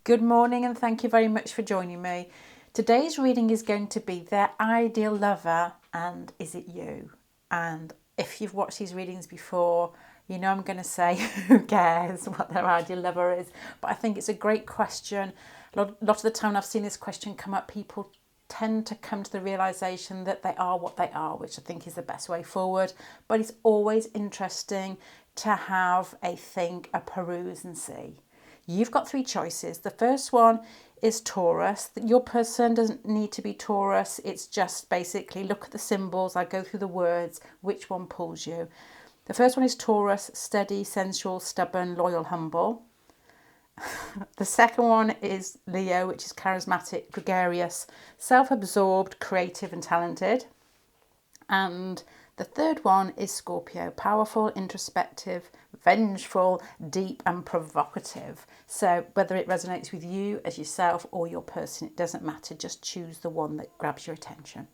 Good morning and thank you very much for joining me. Today's reading is going to be their ideal lover and is it you? And if you've watched these readings before, you know I'm going to say who cares what their ideal lover is. But I think it's a great question. A lot of the time I've seen this question come up, people tend to come to the realisation that they are what they are, which I think is the best way forward. But it's always interesting to have a think, a peruse and see. You've got three choices. The first one is Taurus. Your person doesn't need to be Taurus. It's just basically look at the symbols. I go through the words, which one pulls you. The first one is Taurus, steady, sensual, stubborn, loyal, humble. The second one is Leo, which is charismatic, gregarious, self-absorbed, creative and talented. And the third one is Scorpio, powerful, introspective, vengeful, deep and provocative. So whether it resonates with you as yourself or your person, it doesn't matter. Just choose the one that grabs your attention.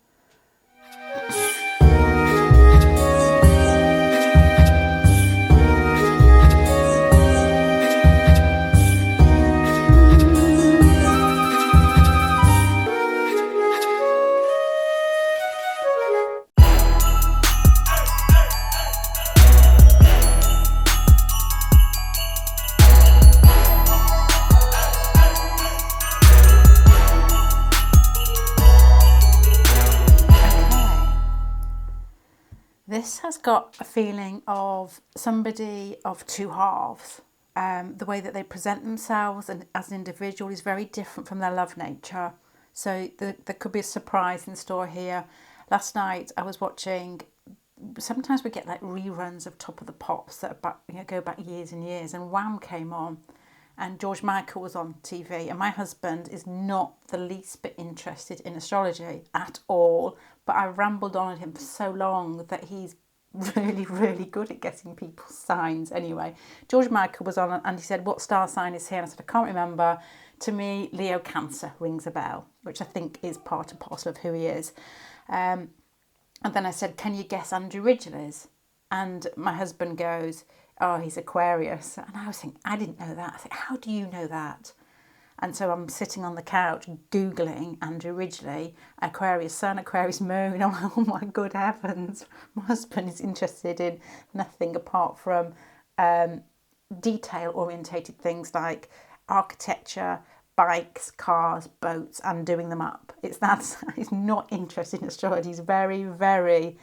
This has got a feeling of somebody of two halves. The way that they present themselves and as an individual is very different from their love nature. So there could be a surprise in store here. Last night I was watching, sometimes we get like reruns of Top of the Pops that go back years and years, and Wham came on and George Michael was on TV, and my husband is not the least bit interested in astrology at all, but I rambled on at him for so long that he's really good at getting people's signs. Anyway, George Michael was on and he said, what star sign is he? And I said, I can't remember. To me, Leo Cancer rings a bell, which I think is part and parcel of who he is. And then I said, can you guess Andrew Ridgeley's? And my husband goes, oh, he's Aquarius. And I was thinking, I didn't know that. I said, how do you know that? And so I'm sitting on the couch Googling Andrew Ridgeley, Aquarius Sun, Aquarius Moon. I'm like, oh my good heavens. My husband is interested in nothing apart from detail-orientated things like architecture, bikes, cars, boats, and doing them up. He's not interested in astrology. He's very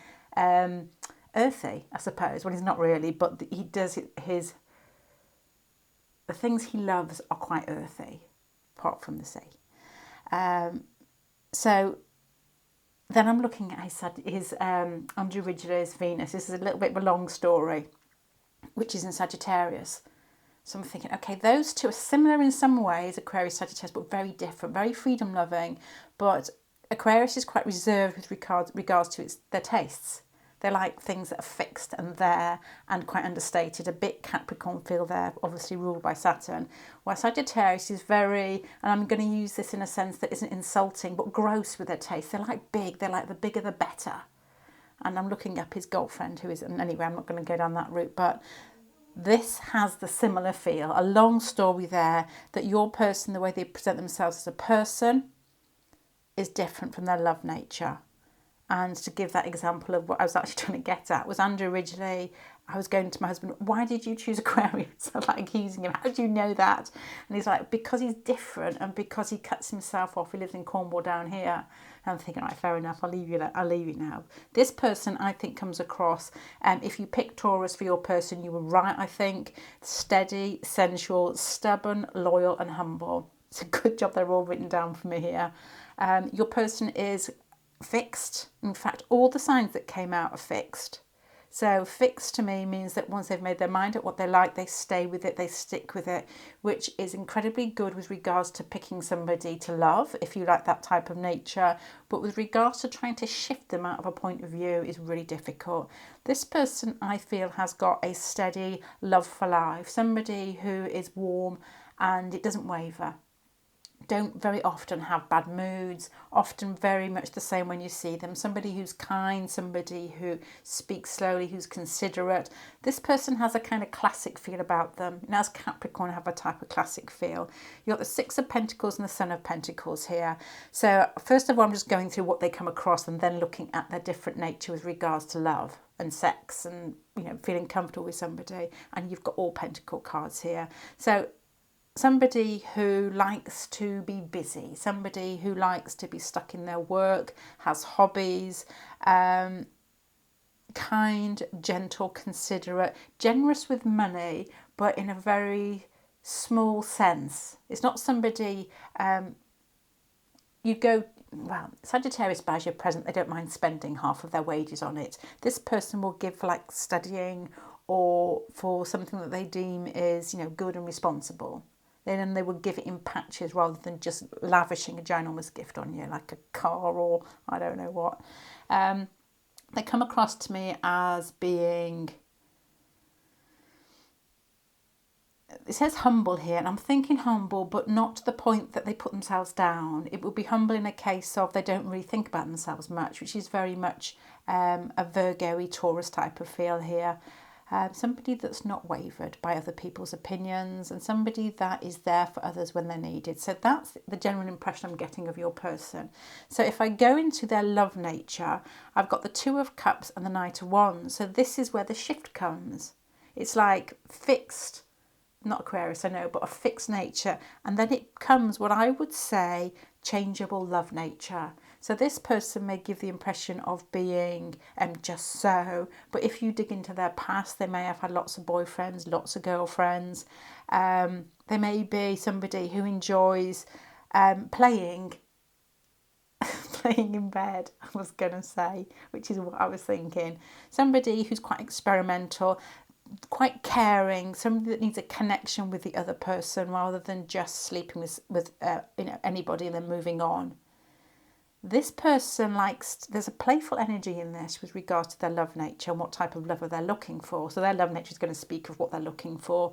earthy, I suppose. Well, he's not really, but he does the things he loves are quite earthy, apart from the sea. So then I'm looking at his Andrew Ridgeley's Venus. This is a little bit of a long story, which is in Sagittarius. So I'm thinking, okay, those two are similar in some ways, Aquarius, Sagittarius, but very different, very freedom loving. But Aquarius is quite reserved with regards to their tastes. They like things that are fixed and there and quite understated, a bit Capricorn feel there, obviously ruled by Saturn. While Sagittarius is very, and I'm going to use this in a sense that isn't insulting, but gross with their taste. They like big, they like the bigger the better. And I'm looking up his girlfriend who is, and anyway, I'm not going to go down that route, but this has the similar feel, a long story there, that your person, the way they present themselves as a person is different from their love nature. And to give that example of what I was actually trying to get at was Andrew Ridgeley. I was going to my husband, why did you choose Aquarius? I'm like accusing him, how do you know that? And he's like, because he's different and because he cuts himself off. He lives in Cornwall down here. And I'm thinking, right, fair enough, I'll leave you now. This person, I think, comes across, if you pick Taurus for your person, you were right, I think. Steady, sensual, stubborn, loyal and humble. It's a good job they're all written down for me here. Your person is fixed. In fact, all the signs that came out are fixed. So fixed to me means that once they've made their mind up what they like, they stay with it, they stick with it, which is incredibly good with regards to picking somebody to love, if you like that type of nature. But with regards to trying to shift them out of a point of view is really difficult. This person, I feel, has got a steady love for life, somebody who is warm and it doesn't waver. don't very often have bad moods, often very much the same when you see them. Somebody who's kind, somebody who speaks slowly, who's considerate. This person has a kind of classic feel about them. And as Capricorn have a type of classic feel. You've got the Six of Pentacles and the Son of Pentacles here. So first of all, I'm just going through what they come across and then looking at their different nature with regards to love and sex and, you know, feeling comfortable with somebody. And you've got all Pentacle cards here. So somebody who likes to be busy, somebody who likes to be stuck in their work, has hobbies, kind, gentle, considerate, generous with money, but in a very small sense. It's not somebody you go, well, Sagittarius buys you a present, they don't mind spending half of their wages on it. This person will give for like studying or for something that they deem is, you know, good and responsible. Then they would give it in patches rather than just lavishing a ginormous gift on you, like a car or I don't know what. They come across to me as being, it says humble here, and I'm thinking humble, but not to the point that they put themselves down. It would be humble in a case of they don't really think about themselves much, which is very much a Virgo-y Taurus type of feel here. Somebody that's not wavered by other people's opinions and somebody that is there for others when they're needed. So that's the general impression I'm getting of your person. So if I go into their love nature, I've got the Two of Cups and the Knight of Wands. So this is where the shift comes. It's like fixed, not Aquarius, I know, but a fixed nature. And then it comes what I would say changeable love nature. So this person may give the impression of being just so, but if you dig into their past, they may have had lots of boyfriends, lots of girlfriends. They may be somebody who enjoys playing in bed, I was going to say, which is what I was thinking. Somebody who's quite experimental, quite caring, somebody that needs a connection with the other person rather than just sleeping with anybody and then moving on. This person likes, there's a playful energy in this with regards to their love nature and what type of lover they're looking for. So their love nature is going to speak of what they're looking for.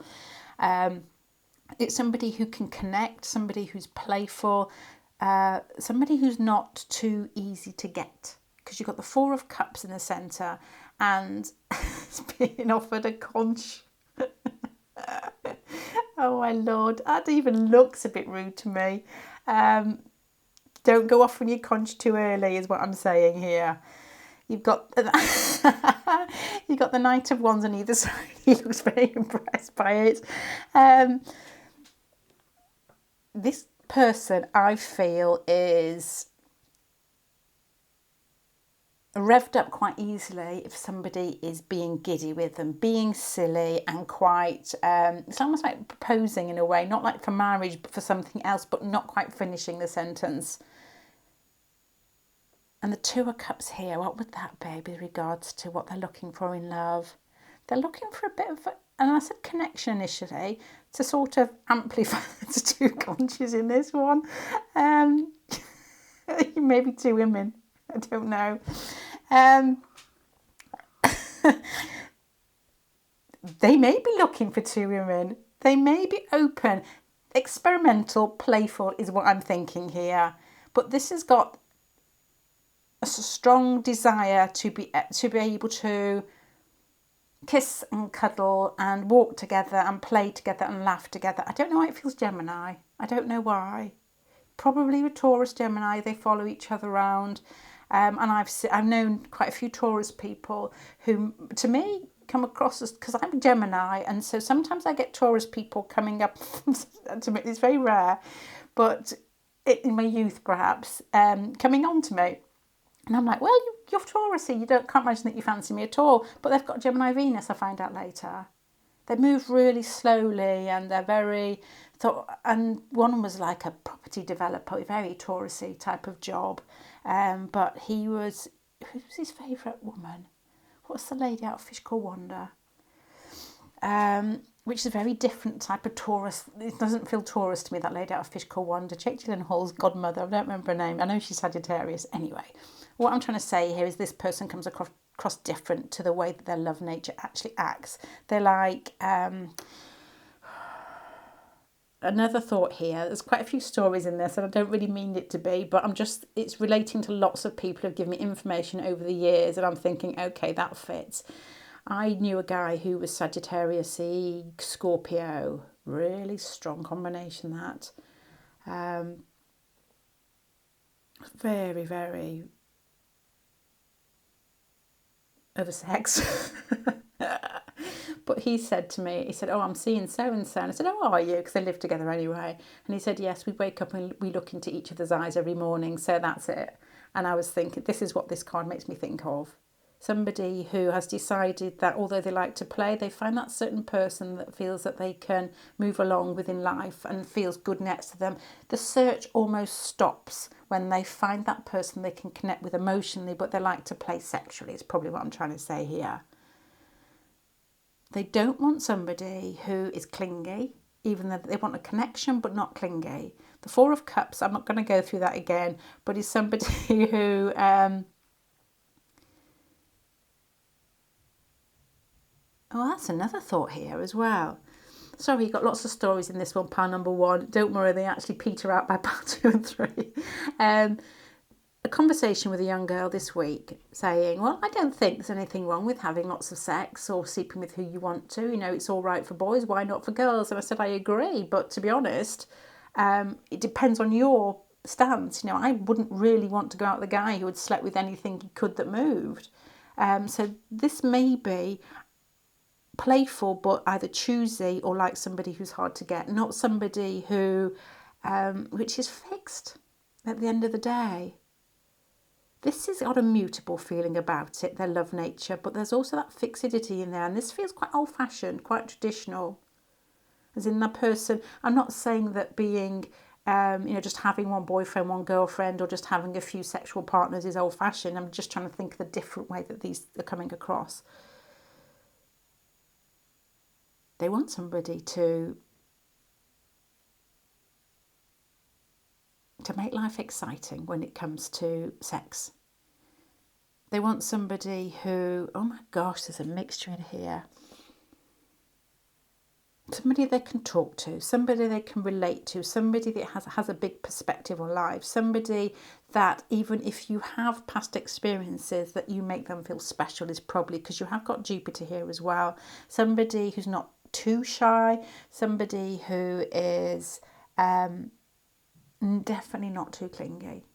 It's somebody who can connect, somebody who's playful, somebody who's not too easy to get. Because you've got the Four of Cups in the centre and it's being offered a conch. Oh my Lord, that even looks a bit rude to me. Don't go off on your conch too early is what I'm saying here. You've got the Knight of Wands on either side. He looks very impressed by it. This person, I feel, is revved up quite easily if somebody is being giddy with them, being silly and quite, it's almost like proposing in a way, not like for marriage, but for something else, but not quite finishing the sentence. And the Two of Cups here, what would that be with regards to what they're looking for in love? They're looking for a bit of, and I said connection initially, to sort of amplify the two conches in this one. Maybe two women, I don't know. They may be looking for two women. They may be open. Experimental, playful is what I'm thinking here. But this has got a strong desire to be able to kiss and cuddle and walk together and play together and laugh together. I don't know why it feels Gemini. I don't know why. Probably with Taurus, Gemini, they follow each other around. And I've known quite a few Taurus people who, to me, come across as, because I'm a Gemini, and so sometimes I get Taurus people coming up to me. It's very rare, but in my youth perhaps, coming on to me. And I'm like, well, you're Taurusy, can't imagine that you fancy me at all. But they've got Gemini Venus, I find out later. They move really slowly and they're very, and one was like a property developer, a very Taurusy type of job. But who was his favourite woman? What's the lady out of Fish Called Wanda? Which is a very different type of Taurus. It doesn't feel Taurus to me, that lady out of Fish Called Wanda. Check Gyllenhaal's godmother. I don't remember her name. I know she's Sagittarius. Anyway, what I'm trying to say here is this person comes across different to the way that their love nature actually acts. They're like, another thought here. There's quite a few stories in this, and I don't really mean it to be, but it's relating to lots of people who've given me information over the years, and I'm thinking, okay, that fits. I knew a guy who was Sagittarius, Scorpio, really strong combination that. Very, very oversex. But he said to me, he said, oh, I'm seeing so-and-so. And I said, oh, are you? Because they live together anyway. And he said, yes, we wake up and we look into each other's eyes every morning. So that's it. And I was thinking, this is what this card makes me think of. Somebody who has decided that although they like to play, they find that certain person that feels that they can move along within life and feels good next to them. The search almost stops when they find that person they can connect with emotionally, but they like to play sexually, is probably what I'm trying to say here. They don't want somebody who is clingy, even though they want a connection but not clingy. The Four of Cups, I'm not going to go through that again, but is somebody who... oh, that's another thought here as well. Sorry, you've got lots of stories in this one, pile number one. Don't worry, they actually peter out by pile 2 and 3. A conversation with a young girl this week saying, well, I don't think there's anything wrong with having lots of sex or sleeping with who you want to. You know, it's all right for boys. Why not for girls? And I said, I agree. But to be honest, it depends on your stance. You know, I wouldn't really want to go out with a guy who had slept with anything he could that moved. So this may be playful, but either choosy or like somebody who's hard to get. Not somebody who, which is fixed at the end of the day. This has got a mutable feeling about it, their love nature, but there's also that fixity in there. And this feels quite old-fashioned, quite traditional. As in that person, I'm not saying that being, just having one boyfriend, one girlfriend, or just having a few sexual partners is old-fashioned. I'm just trying to think of the different way that these are coming across. They want somebody to make life exciting when it comes to sex. They want somebody who, oh my gosh, there's a mixture in here. Somebody they can talk to, somebody they can relate to, somebody that has a big perspective on life, somebody that even if you have past experiences that you make them feel special is probably because you have got Jupiter here as well. Somebody who's not too shy, somebody who is definitely not too clingy.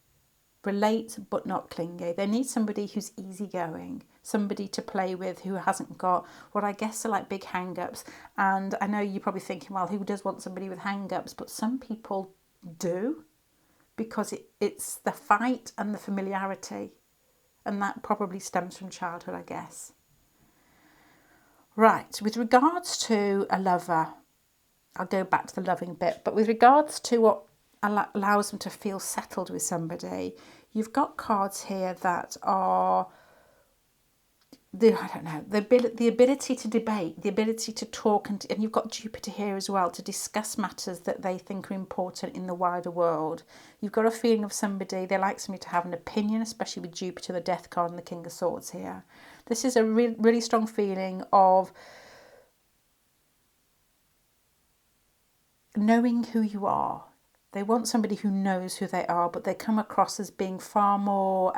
Relate but not clingy. They need somebody who's easygoing, somebody to play with who hasn't got what I guess are like big hang-ups. And I know you're probably thinking, well, who does want somebody with hang-ups? But some people do, because it's the fight and the familiarity. And that probably stems from childhood, I guess. Right, with regards to a lover, I'll go back to the loving bit, but with regards to what allows them to feel settled with somebody, you've got cards here that are, the ability to debate, the ability to talk, and you've got Jupiter here as well to discuss matters that they think are important in the wider world. You've got a feeling of somebody, they like somebody to have an opinion, especially with Jupiter, the Death card and the King of Swords here. This is a really strong feeling of knowing who you are. They want somebody who knows who they are, but they come across as being far more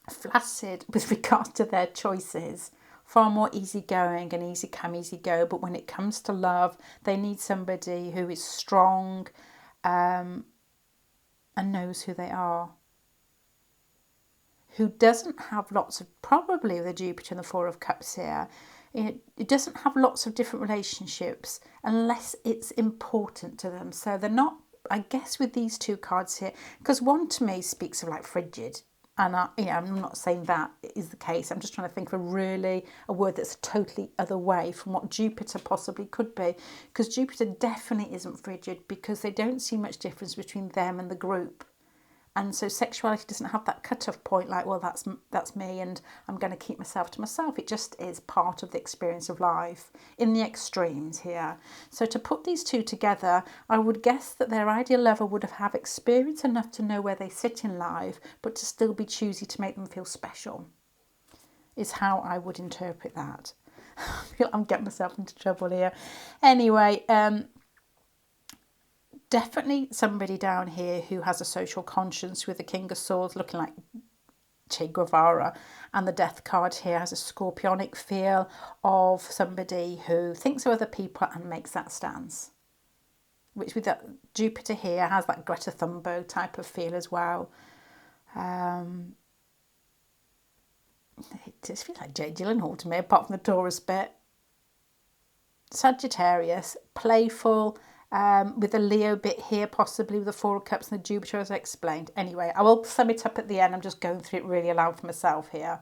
flaccid with regard to their choices, far more easygoing and easy come, easy go. But when it comes to love, they need somebody who is strong and knows who they are. Who doesn't have lots of, probably the Jupiter and the Four of Cups here, it doesn't have lots of different relationships unless it's important to them. So they're not, I guess, with these two cards here, because one to me speaks of like frigid, and I'm not saying that is the case. I'm just trying to think of a word that's totally other way from what Jupiter possibly could be, because Jupiter definitely isn't frigid, because they don't see much difference between them and the group. And so sexuality doesn't have that cut-off point like, well, that's me and I'm going to keep myself to myself. It just is part of the experience of life in the extremes here. So to put these two together, I would guess that their ideal lover would have experience enough to know where they sit in life, but to still be choosy to make them feel special, is how I would interpret that. I feel I'm getting myself into trouble here. Anyway, definitely somebody down here who has a social conscience with the King of Swords looking like Che Guevara, and the Death card here has a scorpionic feel of somebody who thinks of other people and makes that stance, which with that Jupiter here has that Greta Thunberg type of feel as well. It just feels like Jake Gyllenhaal to me, apart from the Taurus bit. Sagittarius, playful, with a Leo bit here, possibly with the Four of Cups and the Jupiter, as I explained. Anyway, I will sum it up at the end. I'm just going through it really aloud for myself here.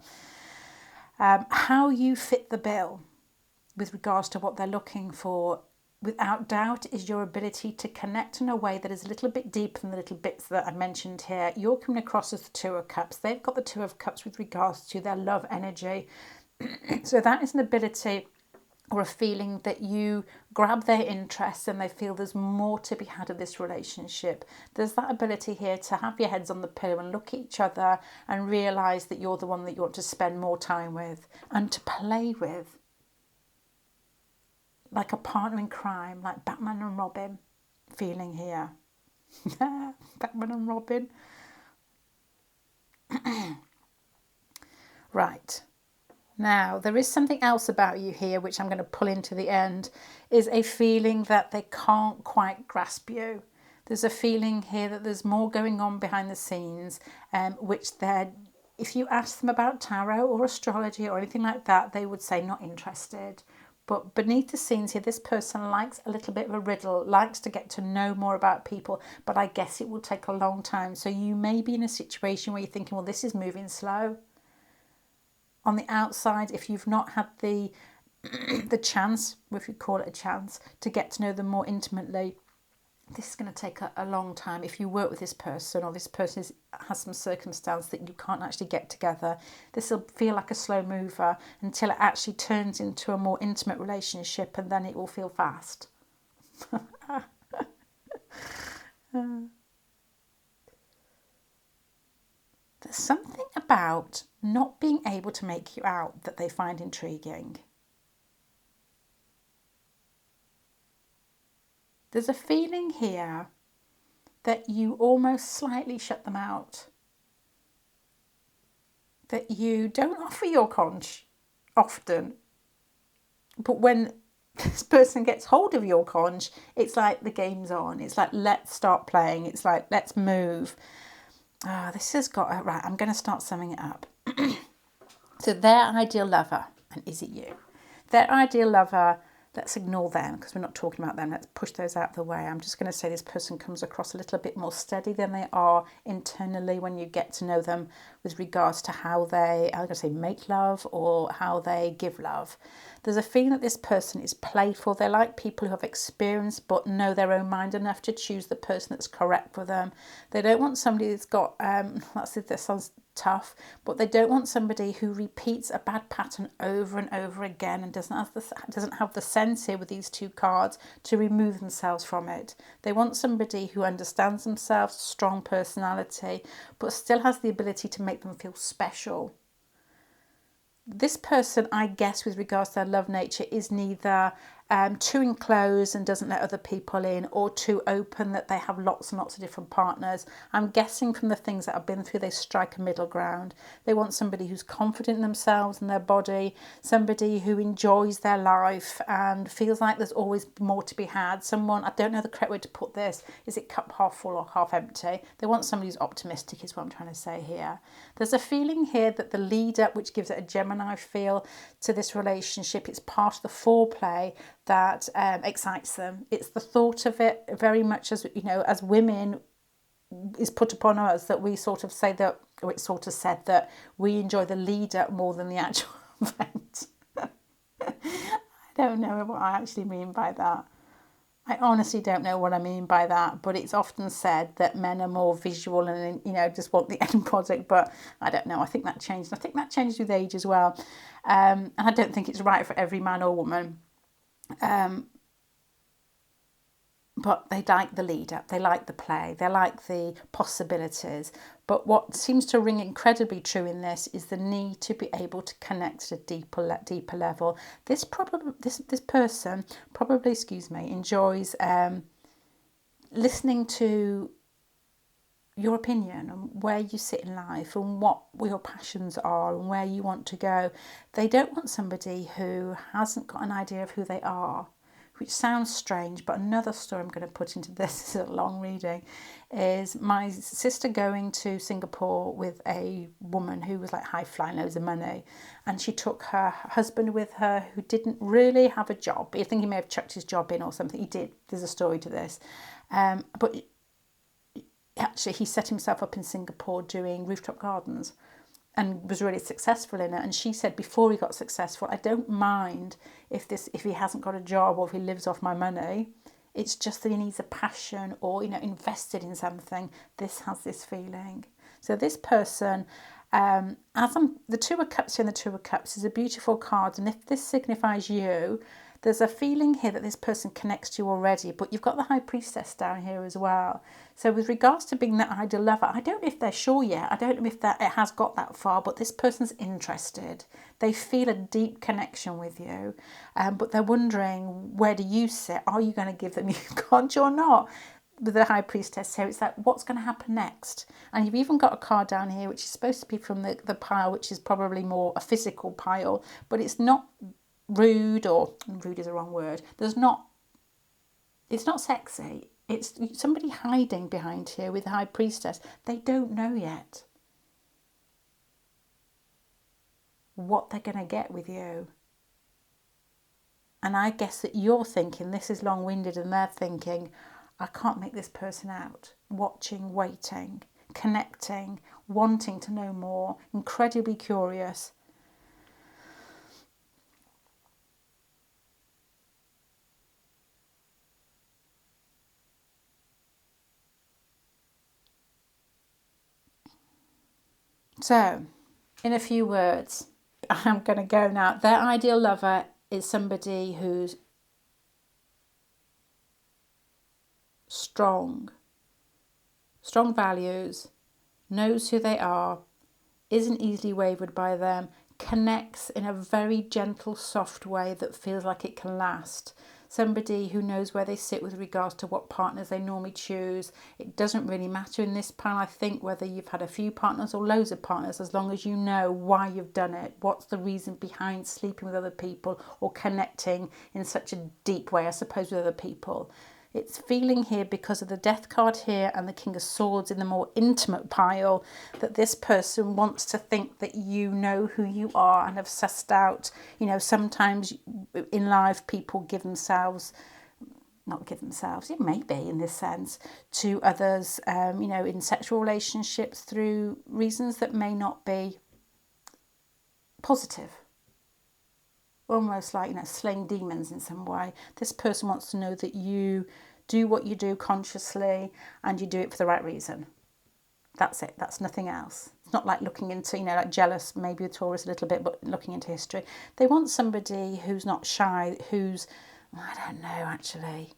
How you fit the bill with regards to what they're looking for, without doubt, is your ability to connect in a way that is a little bit deeper than the little bits that I mentioned here. You're coming across as the Two of Cups. They've got the Two of Cups with regards to their love energy. So that is an ability or a feeling that you grab their interest and they feel there's more to be had of this relationship. There's that ability here to have your heads on the pillow and look at each other and realise that you're the one that you want to spend more time with and to play with. Like a partner in crime, like Batman and Robin feeling here. Batman and Robin. Right. Now, there is something else about you here, which I'm going to pull into the end, is a feeling that they can't quite grasp you. There's a feeling here that there's more going on behind the scenes, which they're, if you ask them about tarot or astrology or anything like that, they would say not interested. But beneath the scenes here, this person likes a little bit of a riddle, likes to get to know more about people, but I guess it will take a long time. So you may be in a situation where you're thinking, well, this is moving slow. On the outside, if you've not had the chance, if you call it a chance, to get to know them more intimately, this is going to take a long time. If you work with this person or this person has some circumstance that you can't actually get together, this will feel like a slow mover until it actually turns into a more intimate relationship, and then it will feel fast. There's something about not being able to make you out that they find intriguing. There's a feeling here that you almost slightly shut them out. That you don't offer your conch often. But when this person gets hold of your conch, it's like the game's on. It's like, let's start playing. It's like, let's move. This has got, right, I'm going to start summing it up. So their ideal lover, and is it you? Their ideal lover, let's ignore them because we're not talking about them. Let's push those out of the way. I'm just going to say this person comes across a little bit more steady than they are internally when you get to know them with regards to how they, I'm going to say make love or how they give love. There's a feeling that this person is playful. They like people who have experience but know their own mind enough to choose the person that's correct for them. They don't want somebody that's got, that sounds tough, but they don't want somebody who repeats a bad pattern over and over again and doesn't have the sense here with these two cards to remove themselves from it. They want somebody who understands themselves, strong personality, but still has the ability to make them feel special. This person, I guess, with regards to their love nature, is neither too enclosed and doesn't let other people in, or too open that they have lots and lots of different partners. I'm guessing from the things that I've been through, they strike a middle ground. They want somebody who's confident in themselves and their body, somebody who enjoys their life and feels like there's always more to be had. Someone, I don't know the correct way to put this, is it cup half full or half empty? They want somebody who's optimistic is what I'm trying to say here. There's a feeling here that the lead up, which gives it a Gemini feel to this relationship, it's part of the foreplay that excites them. It's the thought of it, very much as, you know, as women is put upon us, that we sort of say that, or it's sort of said that we enjoy the lead up more than the actual event. I don't know what I actually mean by that. I honestly don't know what I mean by that, but it's often said that men are more visual and, you know, just want the end product, but I don't know. I think that changed. I think that changes with age as well. And I don't think it's right for every man or woman. But they like the lead up, they like the play, they like the possibilities. But what seems to ring incredibly true in this is the need to be able to connect at a deeper level. This person probably enjoys listening to your opinion and where you sit in life and what your passions are and where you want to go. They don't want somebody who hasn't got an idea of who they are, which sounds strange, but another story I'm going to put into this, is a long reading, is my sister going to Singapore with a woman who was like high flying, loads of money, and she took her husband with her who didn't really have a job. I think he may have chucked his job in or something. He did. There's a story to this. But actually he set himself up in Singapore doing rooftop gardens and was really successful in it. And she said before he got successful, I don't mind if he hasn't got a job or if he lives off my money. It's just that he needs a passion or, invested in something. This has this feeling. So this person, the Two of Cups here and the Two of Cups is a beautiful card. And if this signifies you, there's a feeling here that this person connects to you already, but you've got the High Priestess down here as well. So with regards to being that ideal lover, I don't know if they're sure yet. I don't know if it has got that far, but this person's interested. They feel a deep connection with you, but they're wondering, where do you sit? Are you going to give them your card or not? With the High Priestess here, it's like, what's going to happen next? And you've even got a card down here, which is supposed to be from the pile, which is probably more a physical pile, but it's not rude is the wrong word. It's not sexy. It's somebody hiding behind here with the High Priestess. They don't know yet what they're going to get with you. And I guess that you're thinking this is long-winded and they're thinking, I can't make this person out. Watching, waiting, connecting, wanting to know more, incredibly curious. So, in a few words, I'm going to go now. Their ideal lover is somebody who's strong values, knows who they are, isn't easily wavered by them, connects in a very gentle, soft way that feels like it can last. Somebody who knows where they sit with regards to what partners they normally choose. It doesn't really matter in this pile, I think, whether you've had a few partners or loads of partners, as long as you know why you've done it. What's the reason behind sleeping with other people or connecting in such a deep way, I suppose, with other people. It's feeling here, because of the Death card here and the King of Swords in the more intimate pile, that this person wants to think that you know who you are and have sussed out. Sometimes in life people it may be in this sense, to others, in sexual relationships through reasons that may not be positive. Almost like, slaying demons in some way. This person wants to know that you do what you do consciously and you do it for the right reason. That's it. That's nothing else. It's not like looking into, like jealous, maybe with Taurus a little bit, but looking into history. They want somebody who's not shy, who's, I don't know, actually.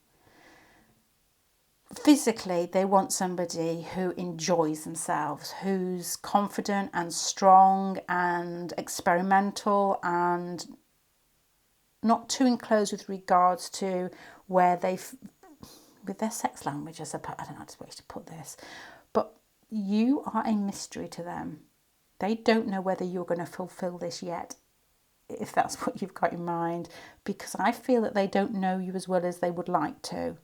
Physically, they want somebody who enjoys themselves, who's confident and strong and experimental and not too enclosed with regards to where with their sex language, I suppose. I don't know how to put this, but you are a mystery to them. They don't know whether you're going to fulfill this yet, if that's what you've got in mind, because I feel that they don't know you as well as they would like to.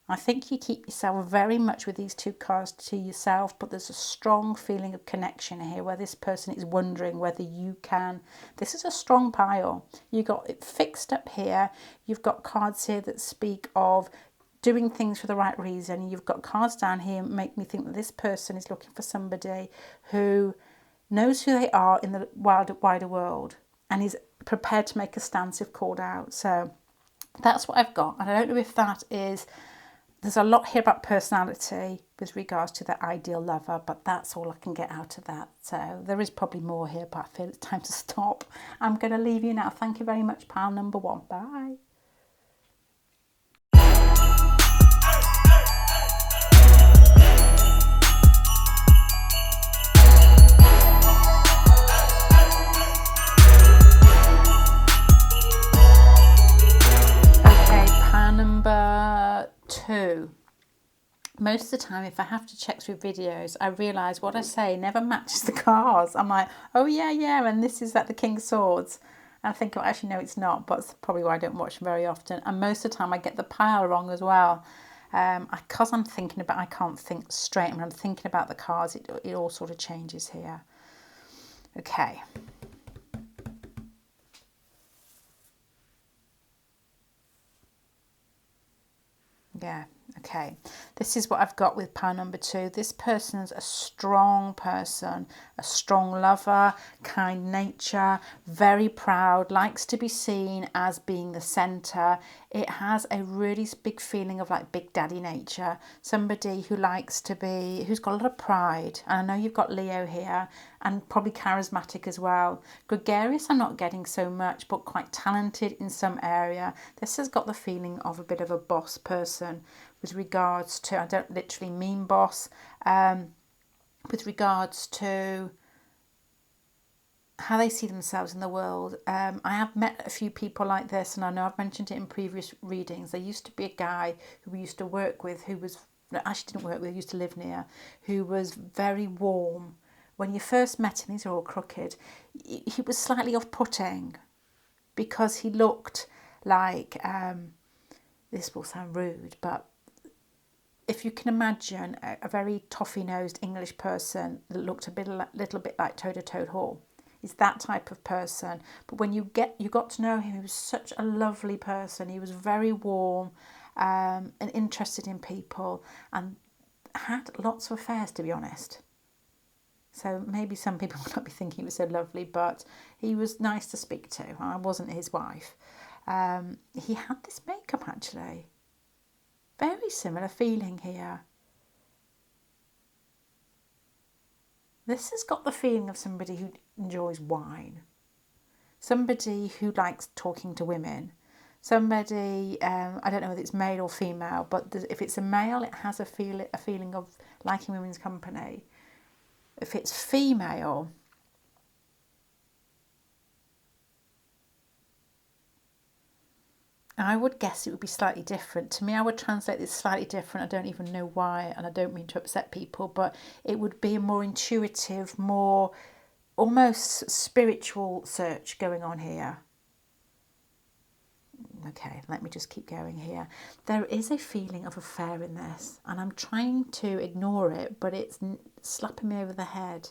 I think you keep yourself very much with these two cards to yourself, but there's a strong feeling of connection here where this person is wondering whether you can. This is a strong pile. You got it fixed up here. You've got cards here that speak of doing things for the right reason. You've got cards down here that make me think that this person is looking for somebody who knows who they are in the wider world and is prepared to make a stance if called out. So that's what I've got. And I don't know if that is... There's a lot here about personality with regards to the ideal lover, but that's all I can get out of that. So there is probably more here, but I feel it's time to stop. I'm going to leave you now. Thank you very much, pile number 1. Bye. Okay, pile number 2. most of the time, if I have to check through videos, I realise what I say never matches the cards. I'm like, oh yeah, and this is at the King of Swords. And I think, well, actually, no, it's not, but it's probably why I don't watch them very often. And most of the time, I get the pile wrong as well. Because I'm thinking about, I can't think straight. When I'm thinking about the cards, it all sort of changes here. Okay. Yeah, okay. This is what I've got with pile number 2. This person's a strong person, a strong lover, kind nature, very proud, likes to be seen as being the centre. It has a really big feeling of like big daddy nature. Somebody who likes to be, who's got a lot of pride. And I know you've got Leo here, and probably charismatic as well. Gregarious I'm not getting so much, but quite talented in some area. This has got the feeling of a bit of a boss person with regards to, I don't literally mean boss, with regards to how they see themselves in the world. I have met a few people like this, and I know I've mentioned it in previous readings. There used to be a guy who we used to work with who was, actually didn't work with, used to live near, who was very warm. When you first met him, these are all crooked, he was slightly off-putting because he looked like, this will sound rude, but if you can imagine a very toffee-nosed English person that looked little bit like Toad Hall, he's that type of person. But when you got to know him, he was such a lovely person. He was very warm and interested in people, and had lots of affairs, to be honest. So maybe some people would not be thinking he was so lovely, but he was nice to speak to. I wasn't his wife. He had this makeup, actually. Very similar feeling here. This has got the feeling of somebody who enjoys wine. Somebody who likes talking to women. Somebody, I don't know whether it's male or female, but if it's a male, it has a feeling of liking women's company. If it's female, I would guess it would be slightly different. To me, I would translate this slightly different. I don't even know why, and I don't mean to upset people, but it would be a more intuitive, more almost spiritual search going on here. Okay, let me just keep going here. There is a feeling of affair in this, and I'm trying to ignore it, but it's slapping me over the head.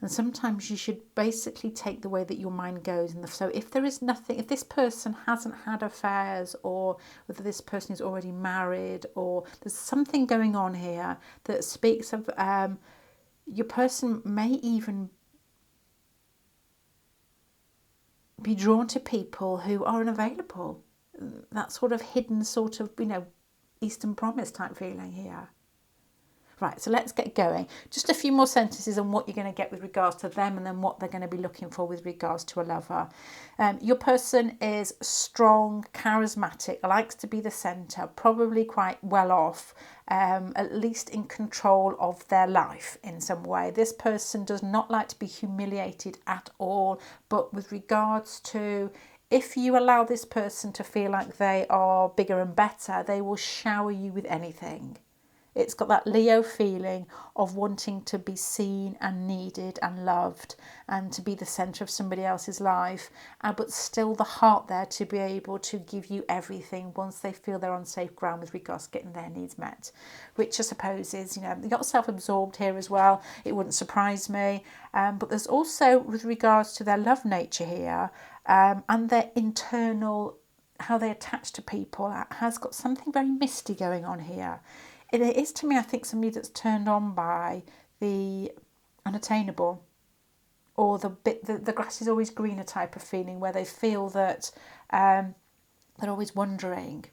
And sometimes you should basically take the way that your mind goes. So if there is nothing, if this person hasn't had affairs, or whether this person is already married, or there's something going on here that speaks of your person may even be drawn to people who are unavailable. That sort of hidden sort of, Eastern Promise type feeling here. Right, so let's get going. Just a few more sentences on what you're going to get with regards to them, and then what they're going to be looking for with regards to a lover. Your person is strong, charismatic, likes to be the centre, probably quite well off, at least in control of their life in some way. This person does not like to be humiliated at all, but with regards to, if you allow this person to feel like they are bigger and better, they will shower you with anything. It's got that Leo feeling of wanting to be seen and needed and loved, and to be the centre of somebody else's life, but still the heart there to be able to give you everything once they feel they're on safe ground with regards to getting their needs met, which I suppose is, you got self-absorbed here as well. It wouldn't surprise me. But there's also, with regards to their love nature here, and their internal, how they attach to people, has got something very misty going on here. It is, to me, I think, somebody that's turned on by the unattainable, or the grass is always greener type of feeling, where they feel that they're always wondering.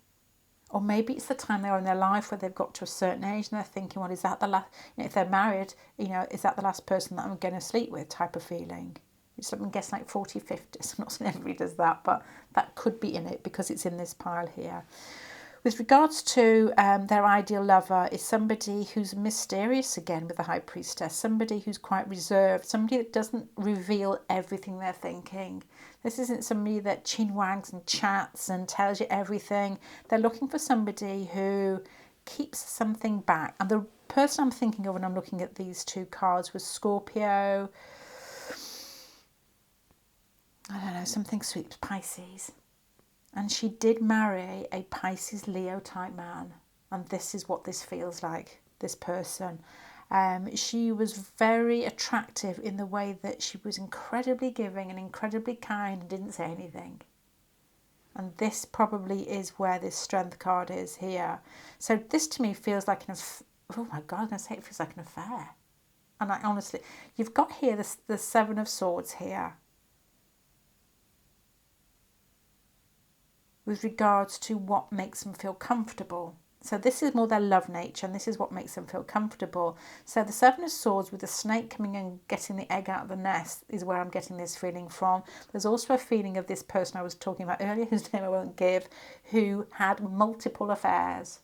Or maybe it's the time they are in their life where they've got to a certain age and they're thinking, well, is that the last, if they're married, is that the last person that I'm going to sleep with type of feeling. It's, I'm guessing, like 40, 50s. I'm not saying everybody does that, but that could be in it because it's in this pile here. With regards to their ideal lover, is somebody who's mysterious, again with the High Priestess, somebody who's quite reserved, somebody that doesn't reveal everything they're thinking. This isn't somebody that chin wags and chats and tells you everything. They're looking for somebody who keeps something back. And the person I'm thinking of when I'm looking at these two cards was Scorpio. I don't know, something sweet, Pisces. And she did marry a Pisces Leo type man. And this is what this feels like, this person. She was very attractive in the way that she was incredibly giving and incredibly kind and didn't say anything. And this probably is where this strength card is here. So this to me feels like oh my God, I'm going to say it feels like an affair. And I honestly, you've got here the Seven of Swords here. With regards to what makes them feel comfortable. So this is more their love nature, and this is what makes them feel comfortable. So the Seven of Swords with the snake coming and getting the egg out of the nest is where I'm getting this feeling from. There's also a feeling of this person I was talking about earlier, whose name I won't give, who had multiple affairs.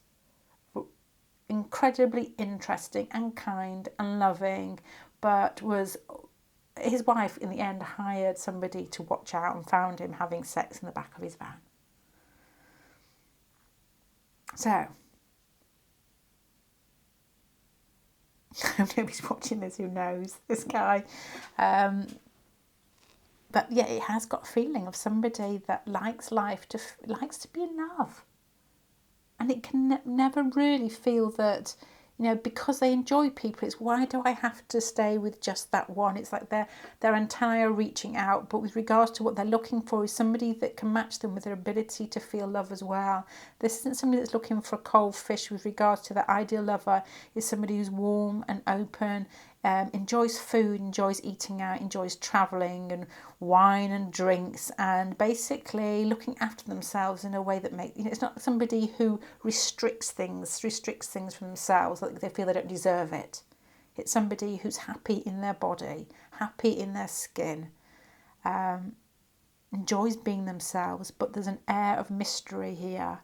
Incredibly interesting and kind and loving, but his wife in the end hired somebody to watch out and found him having sex in the back of his van. So, nobody's watching this, who knows, this guy. But yeah, it has got a feeling of somebody that likes likes to be in love. And it can never really feel that, because they enjoy people, it's why do I have to stay with just that one? It's like their antennae are reaching out, but with regards to what they're looking for is somebody that can match them with their ability to feel love as well. This isn't somebody that's looking for a cold fish. With regards to their ideal lover is somebody who's warm and open, enjoys food, enjoys eating out, enjoys travelling and wine and drinks, and basically looking after themselves in a way that makes, it's not somebody who restricts things from themselves, like they feel they don't deserve it. It's somebody who's happy in their body, happy in their skin, enjoys being themselves, but there's an air of mystery here.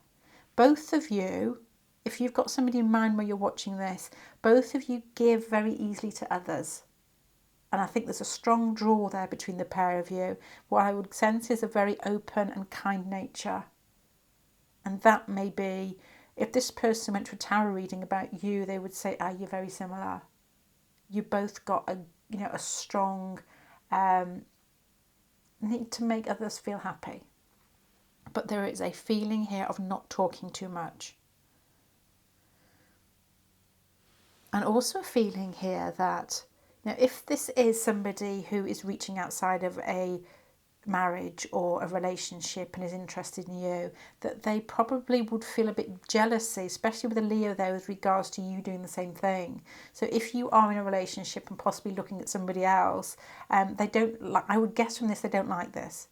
Both of you, if you've got somebody in mind where you're watching this, both of you give very easily to others. And I think there's a strong draw there between the pair of you. What I would sense is a very open and kind nature. And that may be, if this person went to a tarot reading about you, they would say, you're very similar. You both got a strong need to make others feel happy. But there is a feeling here of not talking too much. And also a feeling here that, if this is somebody who is reaching outside of a marriage or a relationship and is interested in you, that they probably would feel a bit jealousy, especially with a Leo there, with regards to you doing the same thing. So if you are in a relationship and possibly looking at somebody else, they don't like, I would guess from this, they don't like this.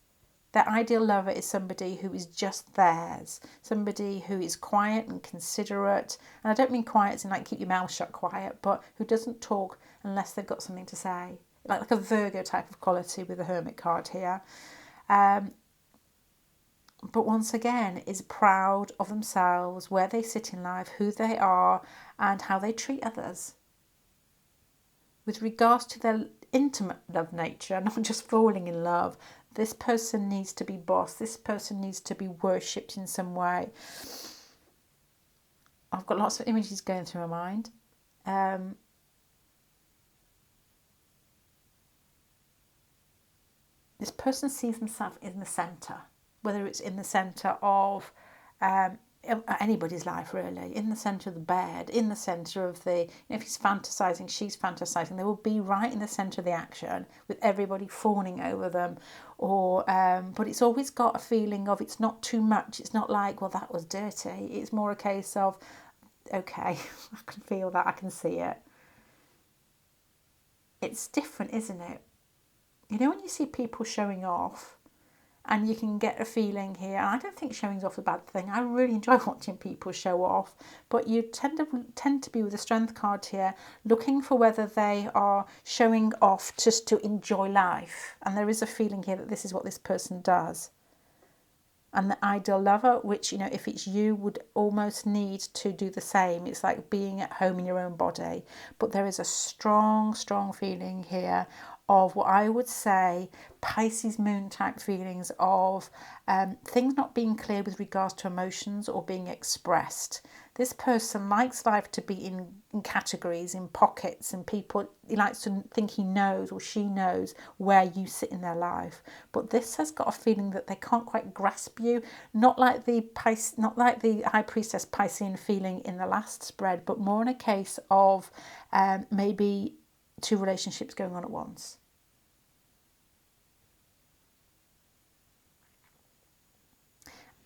Their ideal lover is somebody who is just theirs, somebody who is quiet and considerate. And I don't mean quiet as in like keep your mouth shut quiet, but who doesn't talk unless they've got something to say. Like a Virgo type of quality with the Hermit card here. But once again, is proud of themselves, where they sit in life, who they are, and how they treat others. With regards to their intimate love nature, not just falling in love, this person needs to be bossed. This person needs to be worshipped in some way. I've got lots of images going through my mind. This person sees themselves in the centre, whether it's in the centre of anybody's life really, in the centre of the bed, in the centre of if he's fantasising, she's fantasising, they will be right in the centre of the action with everybody fawning over them, or but it's always got a feeling of it's not too much. It's not like, well, that was dirty. It's more a case of, okay, I can feel that, I can see it. It's different, isn't it? When you see people showing off, and you can get a feeling here, and I don't think showing off is a bad thing. I really enjoy watching people show off, but you tend to be with the Strength card here, looking for whether they are showing off just to enjoy life. And there is a feeling here that this is what this person does. And the ideal lover, which, if it's you, would almost need to do the same. It's like being at home in your own body. But there is a strong, strong feeling here of what I would say Pisces moon type feelings of things not being clear with regards to emotions or being expressed. This person likes life to be in categories, in pockets, and people, he likes to think he knows or she knows where you sit in their life. But this has got a feeling that they can't quite grasp you, not like the High Priestess Piscean feeling in the last spread, but more in a case of maybe two relationships going on at once.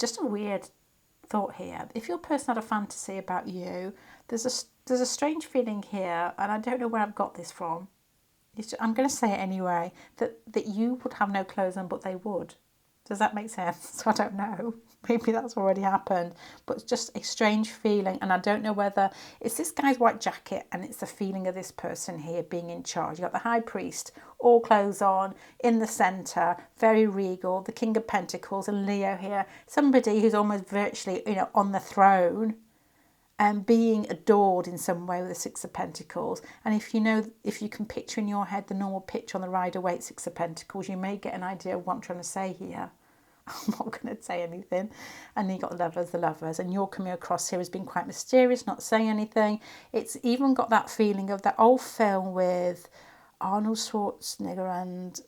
Just a weird thought here. If your person had a fantasy about you, there's a strange feeling here, and I don't know where I've got this from. I'm going to say it anyway, that you would have no clothes on, but they would. Does that make sense? I don't know. Maybe that's already happened, but it's just a strange feeling, and I don't know whether it's this guy's white jacket and it's the feeling of this person here being in charge. You've got the High Priest, all clothes on, in the centre, very regal, the King of Pentacles, and Leo here, somebody who's almost virtually, on the throne and being adored in some way with the Six of Pentacles. And if you can picture in your head the normal picture on the Rider-Waite Six of Pentacles, you may get an idea of what I'm trying to say here. I'm not going to say anything. And then you got the lovers, and you're coming across here as being quite mysterious, not saying anything. It's even got that feeling of that old film with Arnold Schwarzenegger and,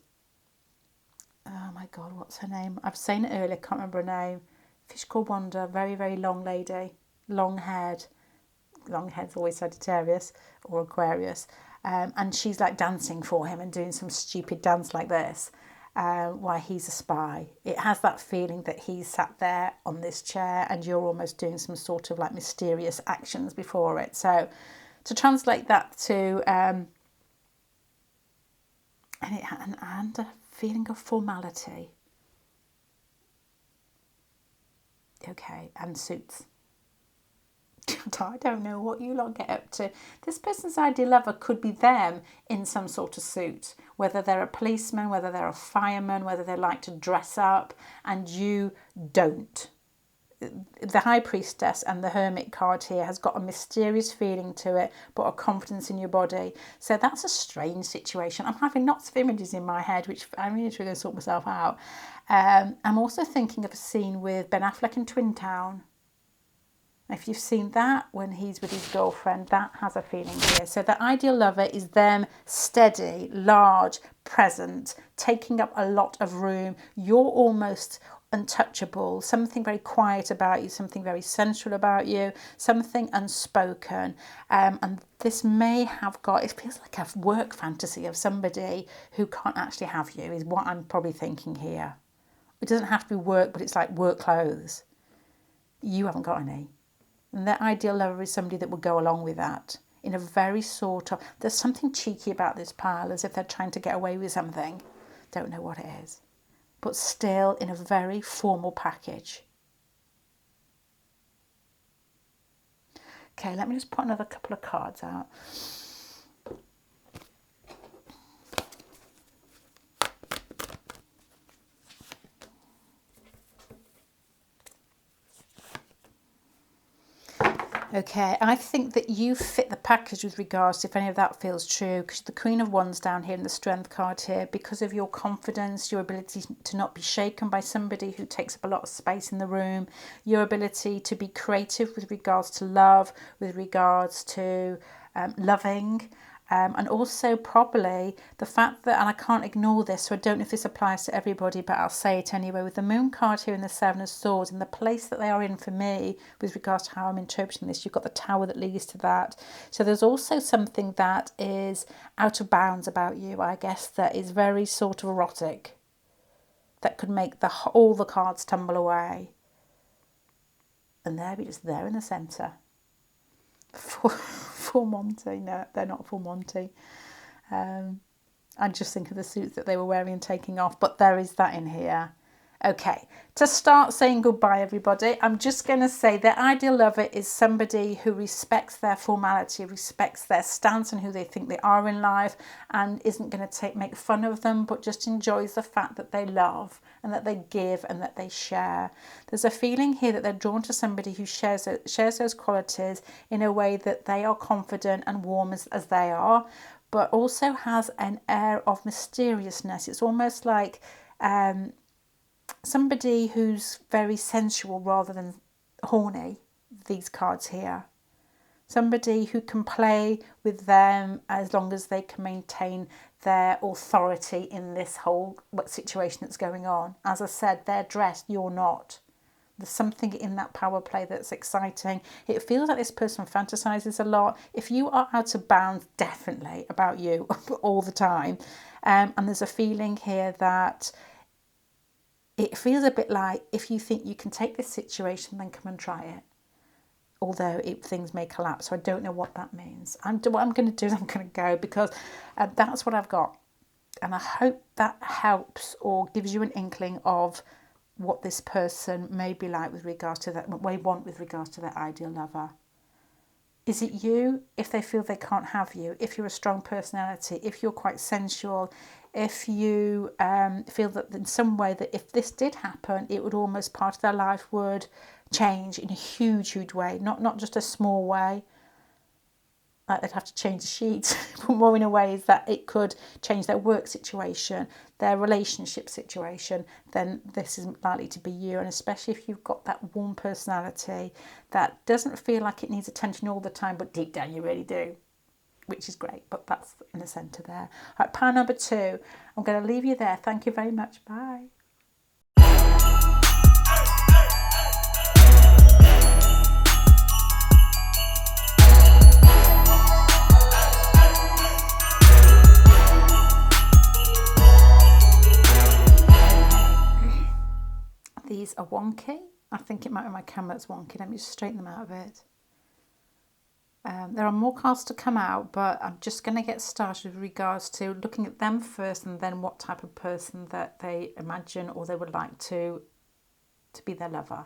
oh my God, what's her name? I've seen it earlier, can't remember her name. Fish Called Wanda, very, very long lady, long head's always Sagittarius or Aquarius. And she's like dancing for him and doing some stupid dance like this. Why he's a spy. It has that feeling that he's sat there on this chair and you're almost doing some sort of like mysterious actions before it. So to translate that to and a feeling of formality. Okay, and suits. I don't know what you lot get up to. This person's ideal lover could be them in some sort of suit, whether they're a policeman, whether they're a fireman, whether they like to dress up, and you don't. The High Priestess and the Hermit card here has got a mysterious feeling to it, but a confidence in your body. So that's a strange situation. I'm having lots of images in my head, which I'm really trying to sort myself out. I'm also thinking of a scene with Ben Affleck in Twin Town. If you've seen that, when he's with his girlfriend, that has a feeling here. So the ideal lover is them steady, large, present, taking up a lot of room. You're almost untouchable, something very quiet about you, something very sensual about you, something unspoken. And this may have got, it feels like a work fantasy of somebody who can't actually have you, is what I'm probably thinking here. It doesn't have to be work, but it's like work clothes. You haven't got any. And their ideal lover is somebody that will go along with that in a very sort of, there's something cheeky about this pile, as if they're trying to get away with something. Don't know what it is. But still in a very formal package. Okay, let me just put another couple of cards out. Okay, I think that you fit the package with regards to if any of that feels true, because the Queen of Wands down here and the Strength card here, because of your confidence, your ability to not be shaken by somebody who takes up a lot of space in the room, your ability to be creative with regards to love, with regards to loving, and also probably the fact that, and I can't ignore this, so I don't know if this applies to everybody, but I'll say it anyway, with the Moon card here and the Seven of Swords, and the place that they are in for me with regards to how I'm interpreting this, you've got the Tower that leads to that. So there's also something that is out of bounds about you, I guess, that is very sort of erotic, that could make all the cards tumble away. And there, just there in the centre. Full Monty. No, they're not full Monty. I just think of the suits that they were wearing and taking off, but there is that in here. Okay, to start saying goodbye, everybody, I'm just going to say their ideal lover is somebody who respects their formality, respects their stance and who they think they are in life, and isn't going to make fun of them, but just enjoys the fact that they love and that they give and that they share. There's a feeling here that they're drawn to somebody who shares those qualities in a way that they are confident and warm as they are, but also has an air of mysteriousness. It's almost like somebody who's very sensual rather than horny. these cards here. Somebody who can play with them as long as they can maintain their authority in this whole situation that's going on. As I said, they're dressed, you're not. There's something in that power play that's exciting. It feels like this person fantasizes a lot. If you are out of bounds, definitely about you all the time. And there's a feeling here that it feels a bit like if you think you can take this situation, then come and try it. Although things may collapse. So I don't know what that means. What I'm going to do is I'm going to go because that's what I've got. And I hope that helps or gives you an inkling of what this person may be like with regards to that, what they want with regards to their ideal lover. Is it you if they feel they can't have you? If you're a strong personality, if you're quite sensual, if you feel that in some way that if this did happen, it would almost part of their life would change in a huge, huge way, not just a small way, like they'd have to change the sheets, but more in a way is that it could change their work situation, their relationship situation, then this is likely to be you. And especially if you've got that warm personality that doesn't feel like it needs attention all the time, but deep down you really do, which is great. But that's in the centre there. All right, pile number 2. I'm going to leave you there. Thank you very much. Bye. These are wonky. I think it might be my camera that's wonky. Let me just straighten them out a bit. There are more cards to come out, but I'm just going to get started with regards to looking at them first and then what type of person that they imagine or they would like to be their lover.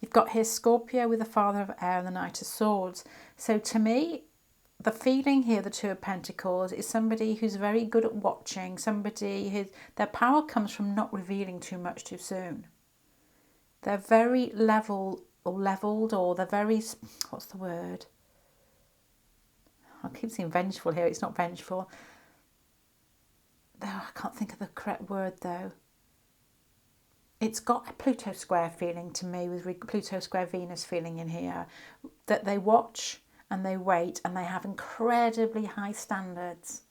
You've got here Scorpio with the Father of Air and the Knight of Swords. So to me, the feeling here, the Two of Pentacles, is somebody who's very good at watching, somebody who their power comes from not revealing too much too soon. They're very levelled, or they're very, what's the word? I keep saying vengeful here. It's not vengeful. Oh, I can't think of the correct word though. It's got a Pluto square feeling to me, with Pluto square Venus feeling in here, that they watch and they wait and they have incredibly high standards.